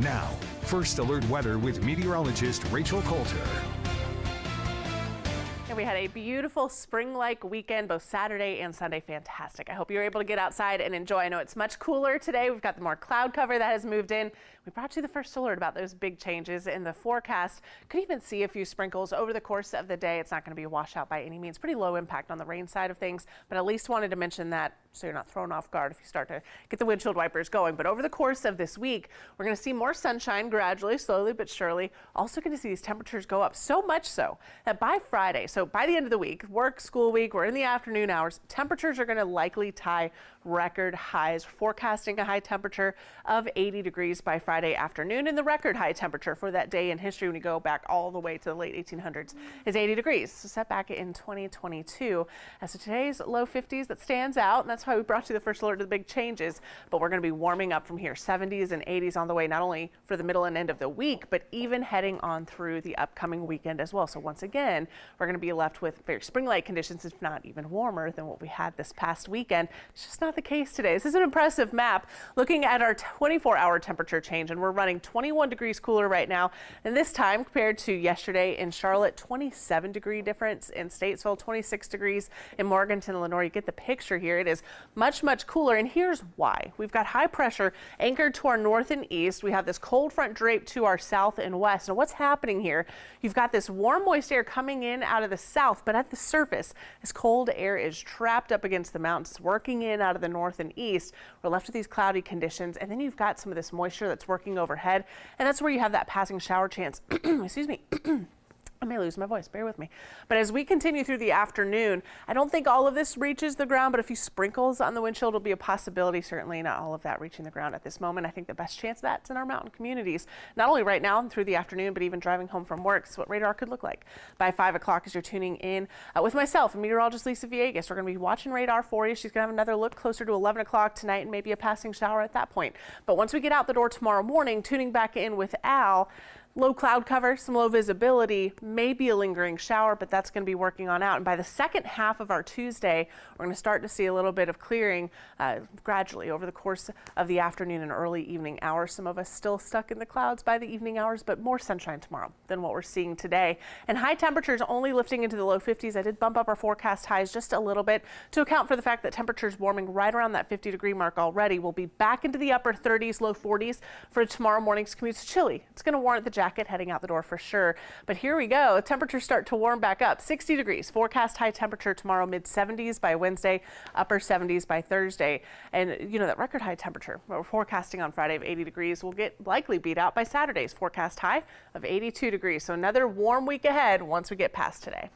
Now, First Alert Weather with meteorologist Rachel Coulter. And we had a beautiful spring-like weekend, both Saturday and Sunday. Fantastic. I hope you're able to get outside and enjoy. I know it's much cooler today. We've got the more cloud cover that has moved in. We brought you the first alert about those big changes in the forecast. Could even see a few sprinkles over the course of the day. It's not going to be a washout by any means. Pretty low impact on the rain side of things, but at least wanted to mention that so you're not thrown off guard if you start to get the windshield wipers going. But over the course of this week, we're going to see more sunshine gradually, slowly but surely. Also going to see these temperatures go up so much so that by Friday, so by the end of the week, work, school week, we're in the afternoon hours, temperatures are going to likely tie record highs. Forecasting a high temperature of 80 degrees by Friday afternoon, and the record high temperature for that day in history when you go back all the way to the late 1800s is 80 degrees. So set back in 2022. As of today's low 50s, that stands out, and that's why we brought you the first alert to the big changes. But we're going to be warming up from here, 70s and 80s on the way, not only for the middle and end of the week, but even heading on through the upcoming weekend as well. So once again, we're going to be left with very spring-like conditions, if not even warmer than what we had this past weekend. It's just not the case today. This is an impressive map looking at our 24-hour temperature change, and we're running 21 degrees cooler right now. And this time compared to yesterday in Charlotte, 27-degree difference in Statesville, 26 degrees in Morganton, Lenore. You get the picture here. It is much, much cooler, and here's why. We've got high pressure anchored to our north and east. We have this cold front draped to our south and west. And what's happening here? You've got this warm, moist air coming in out of the south, but at the surface, this cold air is trapped up against the mountains, working in out of the north and east. We're left with these cloudy conditions, and then you've got some of this moisture that's working overhead, and that's where you have that passing shower chance. Excuse me. I may lose my voice, bear with me. But as we continue through the afternoon, I don't think all of this reaches the ground, but a few sprinkles on the windshield will be a possibility. Certainly not all of that reaching the ground at this moment. I think the best chance of that's in our mountain communities, not only right now and through the afternoon, but even driving home from work. So what radar could look like by 5 o'clock as you're tuning in with myself and meteorologist Lisa Villegas. We're going to be watching radar for you. She's going to have another look closer to 11 o'clock tonight and maybe a passing shower at that point. But once we get out the door tomorrow morning, tuning back in with Al, low cloud cover, some low visibility, maybe a lingering shower, but that's going to be working on out. And by the second half of our Tuesday, we're going to start to see a little bit of clearing gradually over the course of the afternoon and early evening hours. Some of us still stuck in the clouds by the evening hours, but more sunshine tomorrow than what we're seeing today. And high temperatures only lifting into the low 50s. I did bump up our forecast highs just a little bit to account for the fact that temperatures warming right around that 50-degree mark already. We'll be back into the upper 30s, low 40s for tomorrow morning's commute. It's chilly. It's going to warrant the jacket heading out the door for sure. But here we go. Temperatures start to warm back up. 60 degrees. Forecast high temperature tomorrow, mid 70s by Wednesday, upper 70s by Thursday. And you know that record high temperature we're forecasting on Friday of 80 degrees will get likely beat out by Saturday's forecast high of 82 degrees. So another warm week ahead once we get past today.